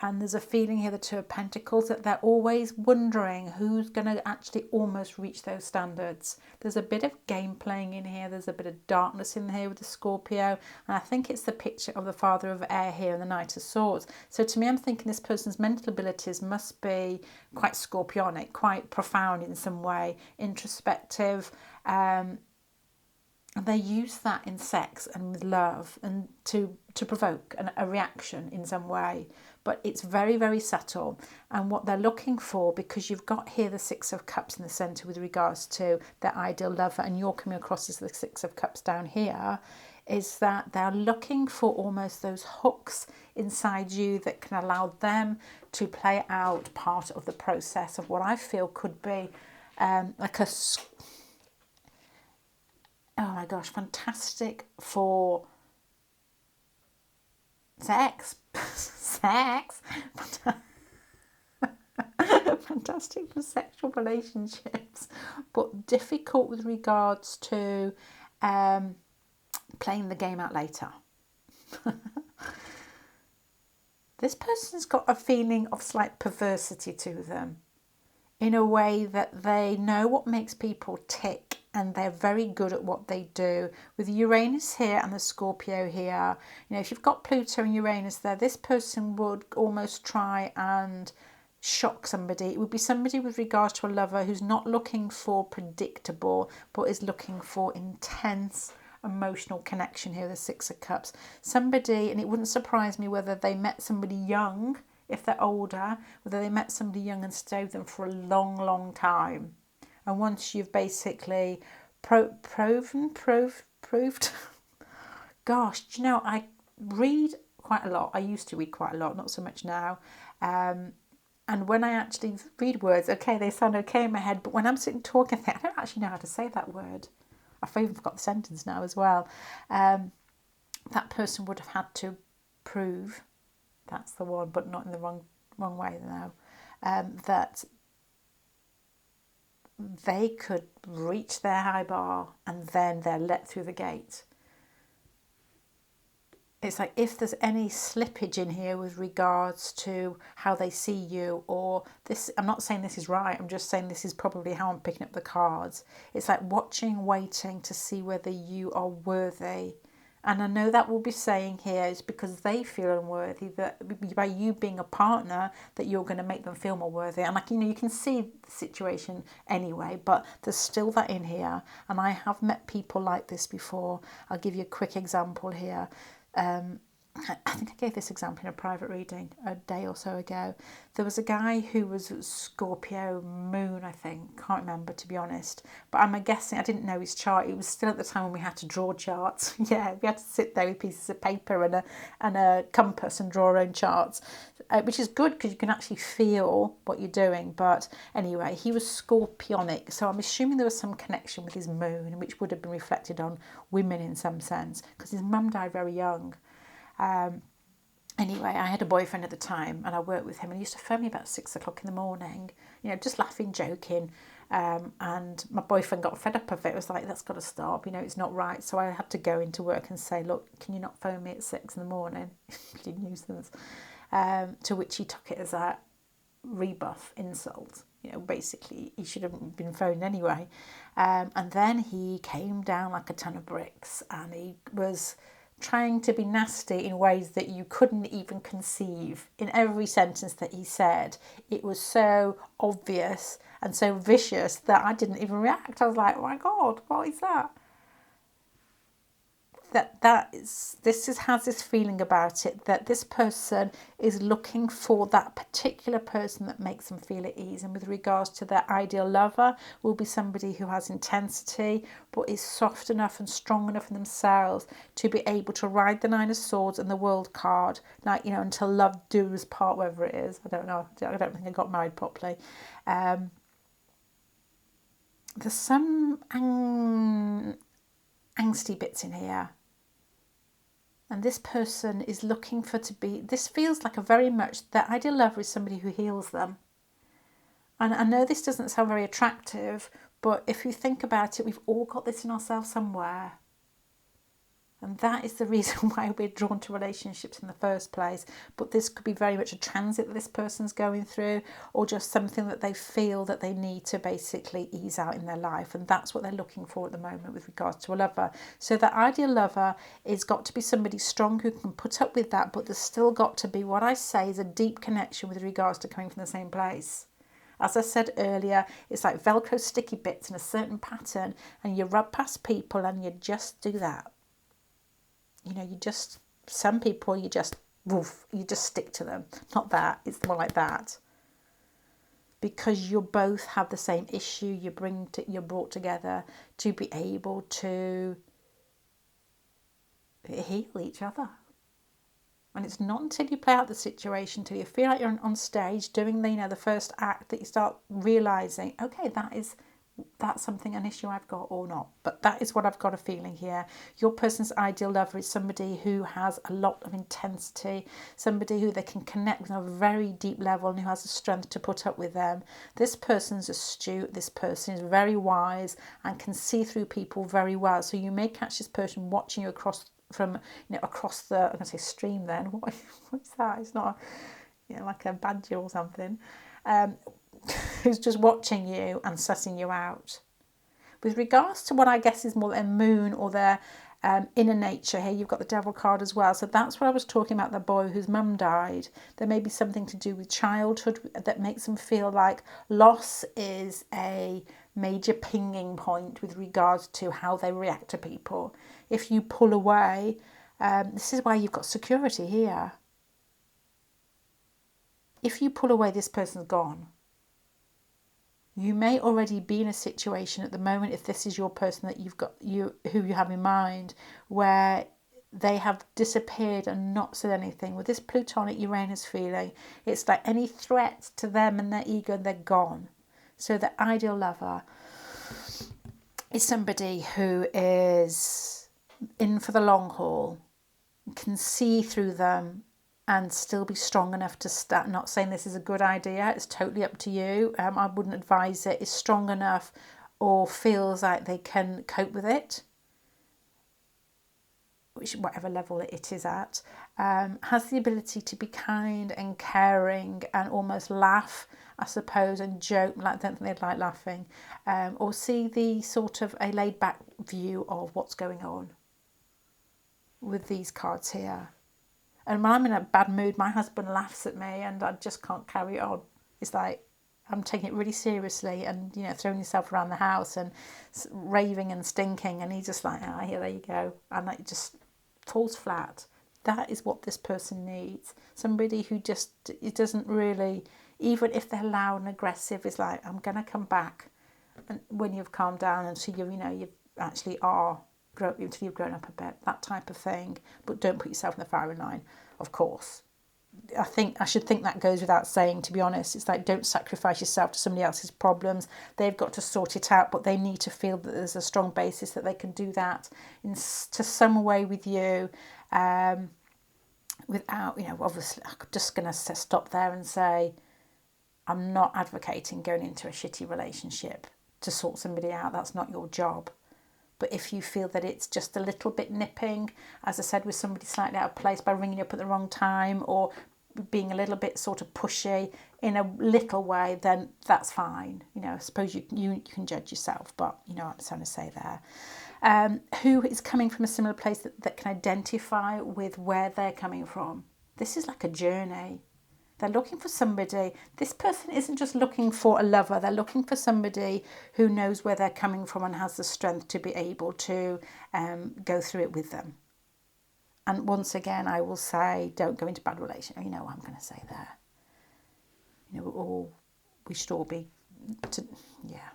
And there's a feeling here, the Two of Pentacles, that they're always wondering who's going to actually almost reach those standards. There's a bit of game playing in here. There's a bit of darkness in here with the Scorpio. And I think it's the picture of the Father of Air here and the Knight of Swords. So to me, I'm thinking this person's mental abilities must be quite scorpionic, quite profound in some way, introspective. And they use that in sex and with love and to provoke a reaction in some way. But it's very, very subtle. And what they're looking for, because you've got here the Six of Cups in the centre with regards to their ideal lover, and you're coming across as the Six of Cups down here, is that they're looking for almost those hooks inside you that can allow them to play out part of the process of what I feel could be like a... Oh my gosh, fantastic for sex. Sex. Fantastic for sexual relationships, but difficult with regards to playing the game out later. This person's got a feeling of slight perversity to them, in a way that they know what makes people tick and they're very good at what they do. With Uranus here and the Scorpio here, you know, if you've got Pluto and Uranus there, this person would almost try and shock somebody. It would be somebody with regards to a lover who's not looking for predictable, but is looking for intense emotional connection here, the Six of Cups. Somebody, and it wouldn't surprise me whether they met somebody young, if they're older, whether they met somebody young and stayed with them for a long, long time. And once you've basically proved, gosh, do you know, I read quite a lot. I used to read quite a lot, not so much now. And when I actually read words, okay, they sound okay in my head, but when I'm sitting talking, I think, I don't actually know how to say that word. I've even forgot the sentence now as well. That person would have had to prove, that's the one, but not in the wrong way now, that they could reach their high bar and then they're let through the gate. It's like if there's any slippage in here with regards to how they see you, or this, I'm not saying this is right, I'm just saying this is probably how I'm picking up the cards. It's like watching, waiting to see whether you are worthy. And I know that will be saying here is because they feel unworthy, that by you being a partner, that you're going to make them feel more worthy. And like, you can see the situation anyway, but there's still that in here. And I have met people like this before. I'll give you a quick example here. I think I gave this example in a private reading a day or so ago. There was a guy who was Scorpio moon, I think. Can't remember, to be honest. But I'm guessing, I didn't know his chart. It was still at the time when we had to draw charts. Yeah, we had to sit there with pieces of paper and a compass and draw our own charts, which is good because you can actually feel what you're doing. But anyway, he was Scorpionic. So I'm assuming there was some connection with his moon, which would have been reflected on women in some sense, because his mum died very young. Anyway, I had a boyfriend at the time and I worked with him, and he used to phone me about 6 o'clock in the morning, just laughing, joking. And my boyfriend got fed up of it. It was like, that's got to stop, it's not right. So I had to go into work and say, look, can you not phone me at 6 in the morning? Nuisance. To which he took it as a rebuff, insult. Basically, he should have been phoned anyway. And then he came down like a ton of bricks, and he was trying to be nasty in ways that you couldn't even conceive. In every sentence that he said, it was so obvious and so vicious that I didn't even react. I was like, oh my God, what is that? Has this feeling about it that this person is looking for that particular person that makes them feel at ease. And with regards to their ideal lover, will be somebody who has intensity but is soft enough and strong enough in themselves to be able to ride the Nine of Swords and the World card, like, until love do us part, whatever it is. I don't know. I don't think I got married properly. There's some angsty bits in here. And this person is looking this feels like a very much, their ideal lover is somebody who heals them. And I know this doesn't sound very attractive, but if you think about it, we've all got this in ourselves somewhere. And that is the reason why we're drawn to relationships in the first place. But this could be very much a transit that this person's going through, or just something that they feel that they need to basically ease out in their life. And that's what they're looking for at the moment with regards to a lover. So the ideal lover is got to be somebody strong who can put up with that, but there's still got to be what I say is a deep connection with regards to coming from the same place. As I said earlier, it's like Velcro sticky bits in a certain pattern, and you rub past people and you just do that. Some people, you just stick to them. Not that, it's more like that. Because you both have the same issue, you're brought together to be able to heal each other. And it's not until you play out the situation, until you feel like you're on stage doing the first act, that you start realising, okay, that's something, an issue I've got or not. But that is what I've got a feeling here. Your person's ideal lover is somebody who has a lot of intensity, somebody who they can connect with on a very deep level and who has the strength to put up with them. This person's astute, this person is very wise and can see through people very well. So you may catch this person watching you across the, I'm going to say stream then. What's that? It's not like a badger or something. Who's just watching you and sussing you out. With regards to what I guess is more their moon or their inner nature here, you've got the Devil card as well. So that's what I was talking about, the boy whose mum died. There may be something to do with childhood that makes them feel like loss is a major pinging point with regards to how they react to people. If you pull away, this is why you've got security here. If you pull away, this person's gone. You may already be in a situation at the moment, if this is your person that who you have in mind, where they have disappeared and not said anything. With this Plutonic Uranus feeling, it's like any threat to them and their ego, they're gone. So the ideal lover is somebody who is in for the long haul, can see through them, and still be strong enough to start. Not saying this is a good idea, it's totally up to you. I wouldn't advise it. Is strong enough or feels like they can cope with it, which whatever level it is at, has the ability to be kind and caring and almost laugh, I suppose, and joke. Like, I don't think they'd like laughing, or see the sort of a laid back view of what's going on with these cards here. And when I'm in a bad mood, my husband laughs at me and I just can't carry on. It's like I'm taking it really seriously and, you know, throwing yourself around the house and raving and stinking, and he's just like, ah, here, there you go. And it just falls flat. That is what this person needs. Somebody who just, it doesn't really, even if they're loud and aggressive, is like, I'm going to come back. And when you've calmed down and so you actually are until you've grown up a bit, that type of thing. But don't put yourself in the firing line, of course. I should think that goes without saying, to be honest. It's like, don't sacrifice yourself to somebody else's problems. They've got to sort it out, but they need to feel that there's a strong basis that they can do that to some way with you, without, you know, obviously, I'm just going to stop there and say, I'm not advocating going into a shitty relationship to sort somebody out. That's not your job. But if you feel that it's just a little bit nipping, as I said, with somebody slightly out of place by ringing you up at the wrong time or being a little bit sort of pushy in a little way, then that's fine. You know, I suppose you can judge yourself, but you know what I'm trying to say there. Who is coming from a similar place that can identify with where they're coming from. This is like a journey. They're looking for somebody. This person isn't just looking for a lover. They're looking for somebody who knows where they're coming from and has the strength to be able to go through it with them. And once again, I will say, don't go into bad relationship. You know what I'm going to say there. You know, we should all be, yeah.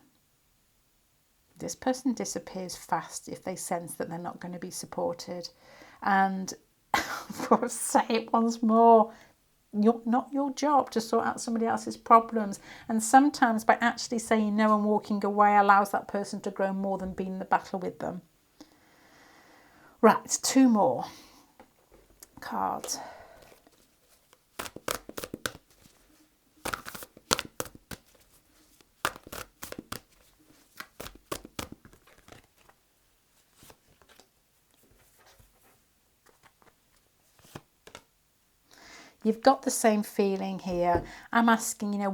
This person disappears fast if they sense that they're not going to be supported. And I'll say it once more. Not your job to sort out somebody else's problems. And sometimes by actually saying no and walking away allows that person to grow more than being in the battle with them. Right, 2 more cards. You've got the same feeling here. I'm asking, you know,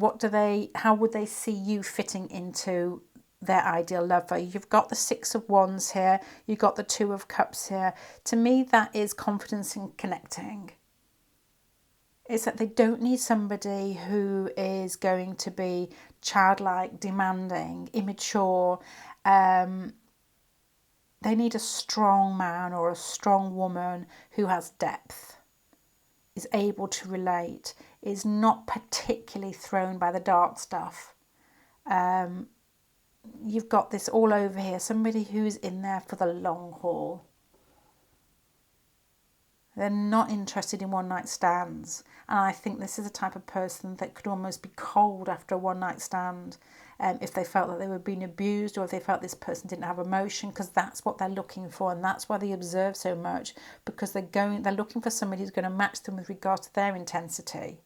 how would they see you fitting into their ideal lover? You've got the 6 of Wands here. You've got the 2 of Cups here. To me, that is confidence in connecting. It's that they don't need somebody who is going to be childlike, demanding, immature. They need a strong man or a strong woman who has depth, is able to relate, is not particularly thrown by the dark stuff. You've got this all over here, somebody who's in there for the long haul. They're not interested in one-night stands. And I think this is a type of person that could almost be cold after a one-night stand, if they felt that they were being abused or if they felt this person didn't have emotion, because that's what they're looking for. And that's why they observe so much, because they're looking for somebody who's going to match them with regard to their intensity.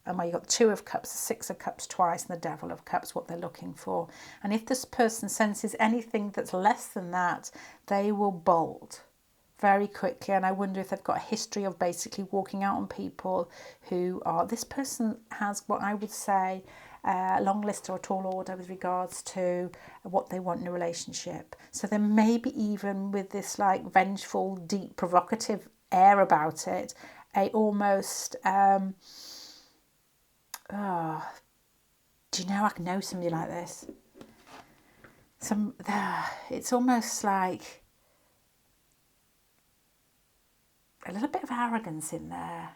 And where you've got the 2 of Cups, the 6 of Cups twice, and the Devil of Cups, what they're looking for. And if this person senses anything that's less than that, they will bolt very quickly. And I wonder if they've got a history of basically walking out on people who are... This person has what I would say a long list or a tall order with regards to what they want in a relationship. So there may be, even with this like vengeful, deep, provocative air about it, a almost... do you know, I know somebody like this. It's almost like a little bit of arrogance in there.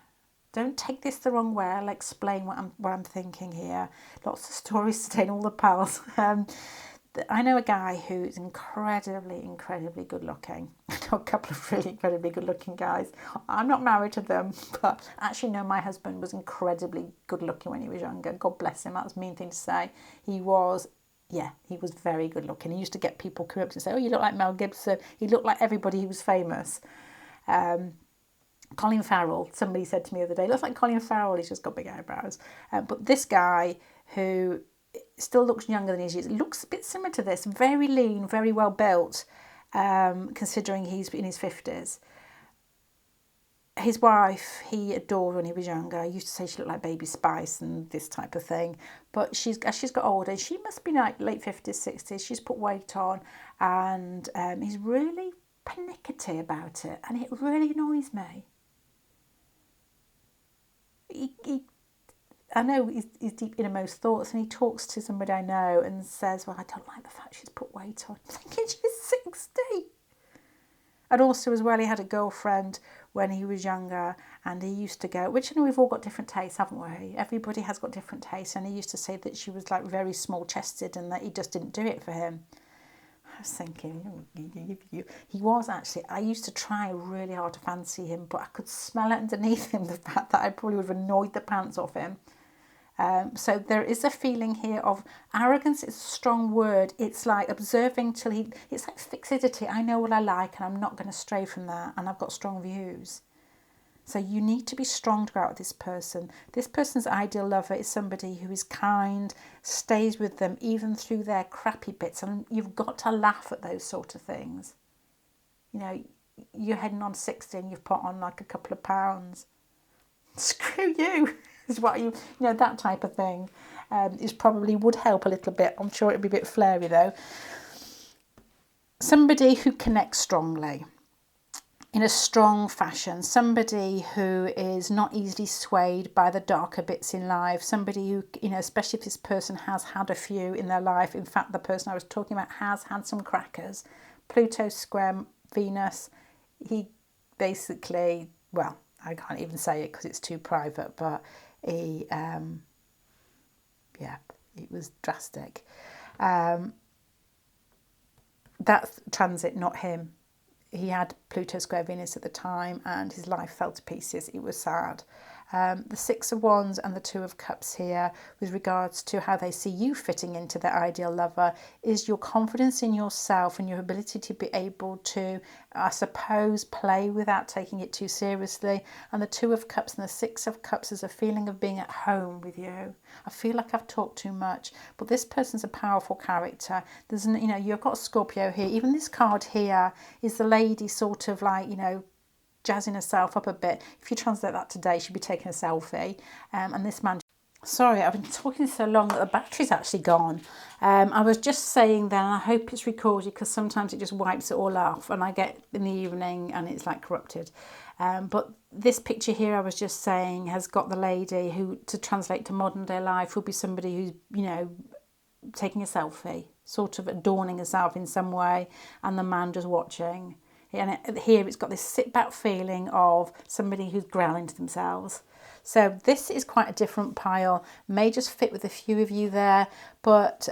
Don't take this the wrong way. I'll explain what I'm thinking here. Lots of stories today and all the pals. I know a guy who's incredibly good looking. I know a couple of really incredibly good looking guys. I'm not married to them, but actually no, my husband was incredibly good looking when he was younger. God bless him. That's a mean thing to say. He was very good looking. He used to get people come up to say, oh, you look like Mel Gibson. He looked like everybody who was famous. Colin Farrell, somebody said to me the other day, looks like Colin Farrell, he's just got big eyebrows. But this guy, who still looks younger than he is, looks a bit similar to this, very lean, very well built, considering he's in his 50s. His wife, he adored when he was younger. I used to say she looked like Baby Spice and this type of thing. But as she's got older, she must be like late 50s, 60s. She's put weight on, and he's really pernickety about it, and it really annoys me. I know he's deep innermost thoughts, and he talks to somebody I know and says, well, I don't like the fact she's put weight on. I'm thinking she's 60. And also as well, he had a girlfriend when he was younger, and he used to go, which I know we've all got different tastes, haven't we? Everybody has got different tastes, and he used to say that she was like very small chested and that he just didn't do it for him. I was thinking, he was actually, I used to try really hard to fancy him, but I could smell it underneath him, the fact that I probably would have annoyed the pants off him. So there is a feeling here of arrogance. It's a strong word. It's like observing till it's like fixity. I know what I like and I'm not going to stray from that, and I've got strong views. So you need to be strong to go out with this person. This person's ideal lover is somebody who is kind, stays with them even through their crappy bits, and you've got to laugh at those sort of things. You know, you're heading on 60 and you've put on like a couple of pounds. Screw you. Is what you know, that type of thing is probably would help a little bit. I'm sure it'd be a bit flary though. Somebody who connects strongly, in a strong fashion, somebody who is not easily swayed by the darker bits in life, somebody who, you know, especially if this person has had a few in their life. In fact, the person I was talking about has had some crackers. Pluto square Venus, he basically, well, I can't even say it because it's too private, but he, it was drastic. That's transit, not him. He had Pluto square Venus at the time and his life fell to pieces. It was sad. The Six of Wands and the Two of Cups here, with regards to how they see you fitting into their ideal lover, is your confidence in yourself and your ability to be able to, I suppose, play without taking it too seriously. And the Two of Cups and the Six of Cups is a feeling of being at home with you. I feel like I've talked too much, but this person's a powerful character. There's, you know, you've got Scorpio here. Even this card here is the lady sort of like, you know, jazzing herself up a bit. If you translate that today, she'd be taking a selfie. And this man, sorry, I've been talking so long that the battery's actually gone. I was just saying then, I hope it's recorded because sometimes it just wipes it all off and I get in the evening and it's like corrupted. But this picture here I was just saying has got the lady who, to translate to modern day life, would be somebody who's, you know, taking a selfie, sort of adorning herself in some way, and the man just watching. And here it's got this sit-back feeling of somebody who's growling to themselves. So this is quite a different pile. May just fit with a few of you there, but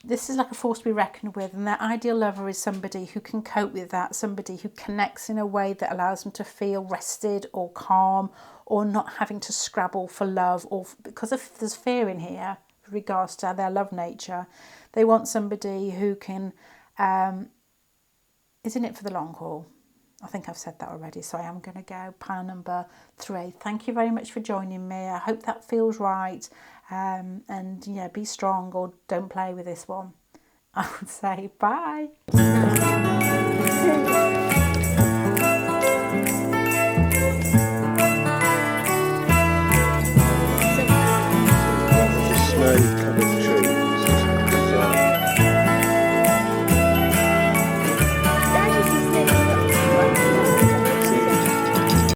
this is like a force to be reckoned with. And their ideal lover is somebody who can cope with that, somebody who connects in a way that allows them to feel rested or calm, or not having to scrabble for love, or because of there's fear in here with regards to their love nature. They want somebody who can... is in it for the long haul. I think I've said that already, so I am going to go pile number 3. Thank you very much for joining me. I hope that feels right. And yeah, be strong or don't play with this one. I would say bye.